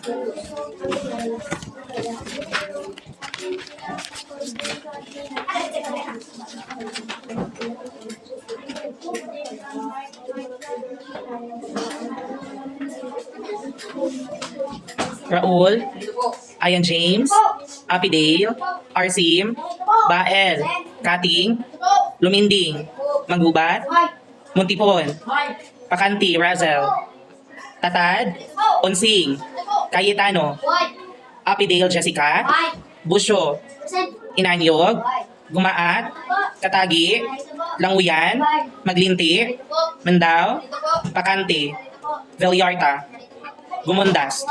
Raul, Ian James, Apidale, Arsim, Bael, Kating, Luminding, Magbubat, Muntipon, Pakanti, Razel, Tatad, Onsing, Cayetano, Apidale, Jessica, Busyo, Inanyog, Gumaat, Katagi, Languyan, Maglinti, Mandaw, Pakanti, Villarta, Gumundas.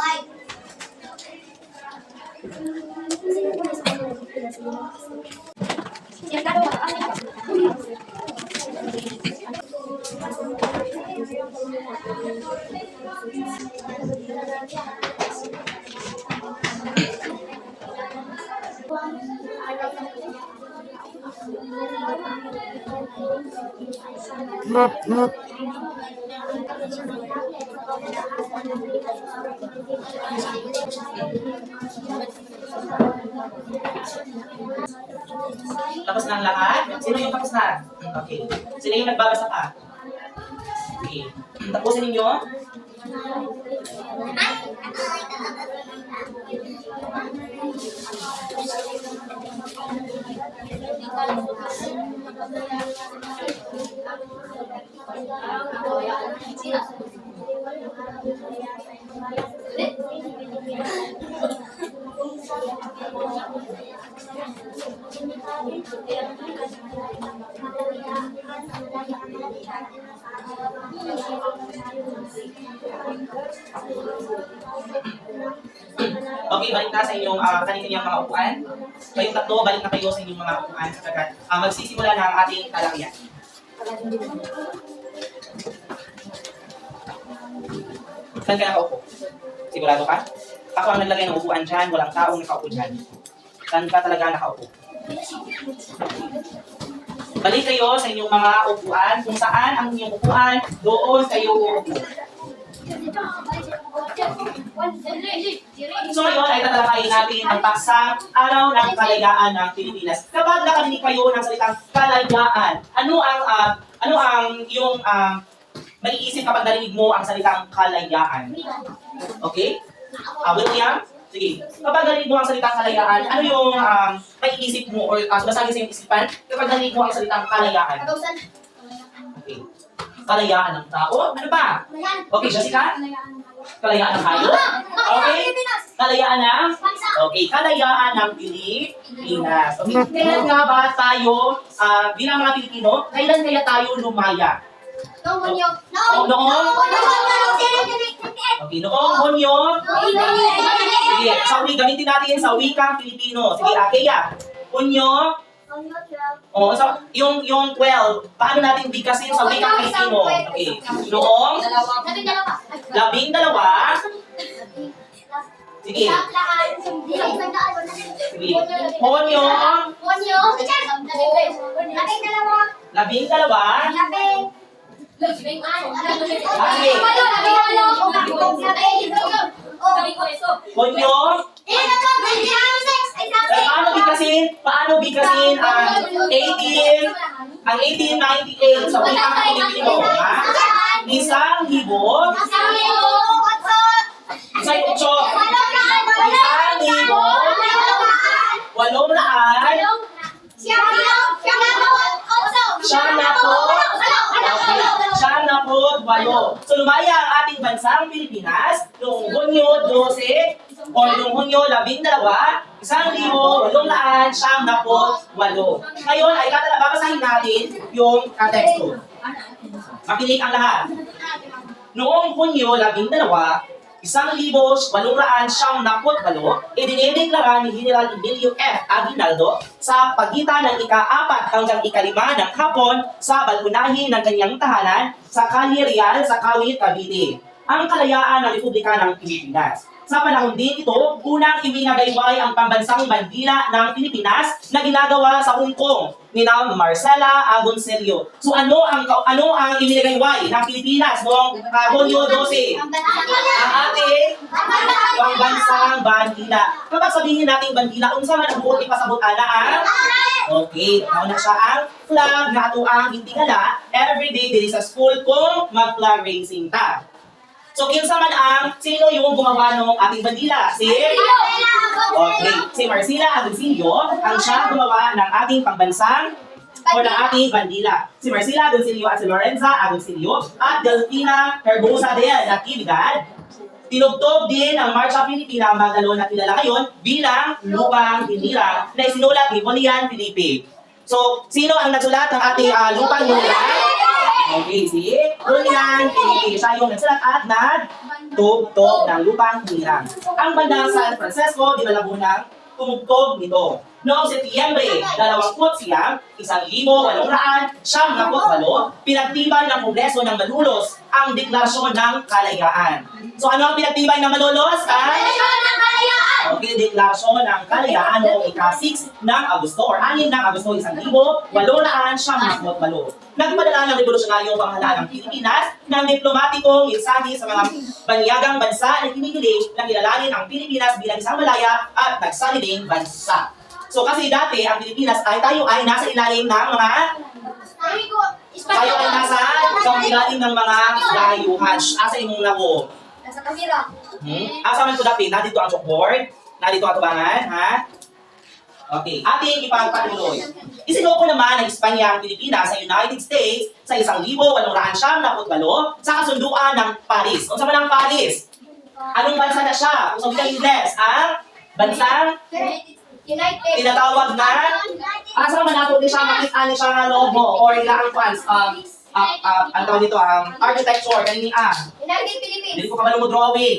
Tapos na ang lahat? Sino yung tapos na? Okay. Sino yung nagbabasa pa? Okay. Tapusin ninyo. Okay, balik na sa inyong kanilang mga upuan. Kayong tatlo, balik na kayo sa inyong mga upuan sapagkat magsisimula na ang ating talakyan. Saan ka nakaupo? Sigurado ka? Ako ang naglagay ng upuan dyan, walang taong nakaupo dyan. Saan ka talaga nakaupo? Balik kayo sa inyong mga upuan. Kung saan ang inyong upuan, doon kayo uupo. So ngayon ay tatalakayin natin ang paksang Araw ng Kalayaan ng Pilipinas. Kapag nakarinig kayo ng salitang kalayaan, ano ang iyong maiisip kapag narinig mo ang salitang kalayaan? Okay? William? Sige. Kapag narinig mo ang salitang kalayaan, ano yung maiisip mo or basagin sa iyong isipan kapag narinig mo ang salitang kalayaan? Okay. Kalayaan ng tao? Ano ba? Okay, Jessica? Kalayaan ng hayop? Okay. Kalayaan ng? Okay, kalayaan ng Pilipinas. Okay. Kailan nga ba tayo, bilang mga Pilipino, kailan kaya tayo lumaya? Noong? Okay, noong Hunyo? Sige, sa gamitin natin sa wikang Pilipino. Sige, Kaya. Hunyo? Oo, so, yung 12, paano natin bigkasin sa wikang Pilipino? Okay, noong? 12? Sige. Sige. Honyo? 12? Honyo? Paano bigkasin ang 1898 sa wikang Pilipino? Isang libo? Isang utso? Isang libo? 800? Siyam na po, 8. So lumaya ang ating bansang Pilipinas noong Hunyo 12 o noong Hunyo 12, 1,800,8. Ngayon ay babasahin natin yung teksto. Makinig ang lahat. Noong Hunyo 12, 1,800,800, idinideklara ni General Emilio F. Aguinaldo sa pagitan ng ika-4 hanggang ika-5 ng hapon sa balkonahe ng kanyang tahanan sa Calle Real sa Kawit, Cavite, ang kalayaan ng Republika ng Pilipinas. Sa panahon din ito, unang iminagayway ang pambansang bandila ng Pilipinas na ginagawa sa Hong Kong ni Marcela Agoncillo. So ano ang iminagayway ng Pilipinas noong Hunyo 12? Ang ating ang bandila. Kapag sabihin natin bandila, unsa man ang buot ipasabot ana ang okay, mao na siya ang flag na ato ang gitingala everyday diri sa school kung mag-flag raising ta. So, kinsa man sino yung gumawa ng ating bandila? Okay, si Marcela Agoncillo ang siya gumawa ng ating pambansang o ng ating bandila. Si Marcela Agoncillo at si Lorenza Agoncillo at Delfina Herbosa de Natividad. Tinugtog din ang Marcha Pilipina Magalo na kilala ngayon bilang Lupang Hinirang na isinulat ni Julian Felipe. So, sino ang nagsulat ng ating Lupang Hinirang? Okay, si Julian Felipe. Siya yung nagsulat at nagtugtog ng Lupang Hinirang. Ang bandang San Francisco, di ba ng tumugtog nito? Noong Setyembre 29, 1898, pinagtibay ng Kongreso ng Malolos ang Deklarasyon ng Kalayaan. So ano ang pinagtibay ng Malolos? Okay, Deklarasyon ng Kalayaan noong ika-6 ng Agosto or 6 ng Agosto 1898. Nagpadala ng revolusyonaryong pamahalaan ng Pilipinas ng diplomatikong mensahe sa mga banyagang bansa na kinikilig na kilalanin ang Pilipinas bilang isang malaya at nagsaliling bansa. So kasi dati ang Pilipinas tayo ay nasa ilalim ng mga ilalim ng mga layuhan. Asa imong labo? Nasa kamera. Asa man ko dati? Nandito ang chalkboard? Nandito ang tubangan? Ha? Okay. Ating ipagpatuloy. Isinoko naman ng Espanya ang Pilipinas sa United States sa 1898 sa kasunduan ng Paris. Kung saan man ang Paris? Anong bansa na siya? Kung saan Ingles? Ang bansang United. tinatawag na asa man nato di siya makita ni siya nga logo or ilang fans ang tawag dito architecture kanini United Philippines. dili ko pa mo drawing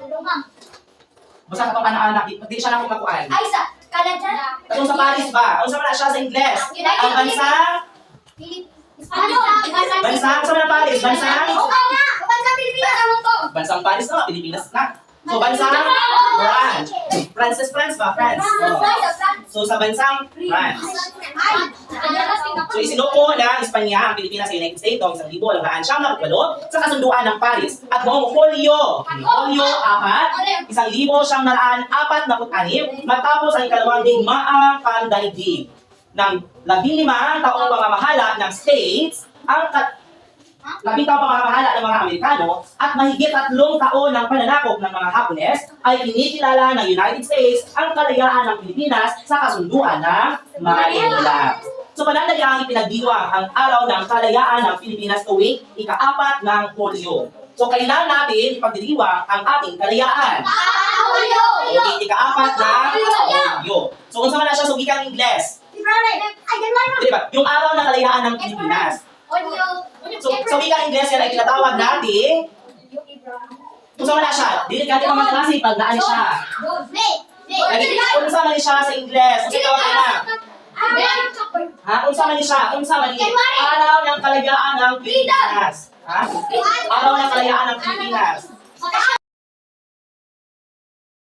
Lumang. basta katong anak-anak di siya na kumakuan Ay, sa Canada. katong sa Paris ba unsa man na siya sa Ingles ang bansang bansang sa man ang Paris bansang Bansang Pilipinas ang Hong Kong. bansang Paris na Pilipinas na so bansang France France ba France so sa bansang France So isinuko ng Espanya ang Pilipinas sa United States noong 1898 sa kasunduan ng Paris at noong Hulyo 4, 1946 matapos ang ikalawang digmaang pandaigdig ng 15 taong pamamahala ng States ang 15 taong pamamahala ng mga Amerikano at mahigit 3 taon ng pananakop ng mga Hapones ay kinikilala ng United States ang kalayaan ng Pilipinas sa kasunduan ng Manila. So panandaliang ipinagdiwang ang araw ng kalayaan ng Pilipinas tuwing ika-4 ng Hulyo. So kailan natin ipagdiriwang ang ating kalayaan? Okay, ika-4 ng Hulyo. So kung saan na siya sugikang Ingles? Diba? Yung araw ng kalayaan ng Pilipinas. So wikang Ingles yan ay tinatawag natin. Kung saan na siya? Dili ka mga klase pag naan siya. Kung saan man siya sa Ingles? Kung saan tawag na? Ha? Unsa man siya? Unsa man ni? Araw ng kalayaan ng Pilipinas. Ha? Araw ng kalayaan ng Pilipinas.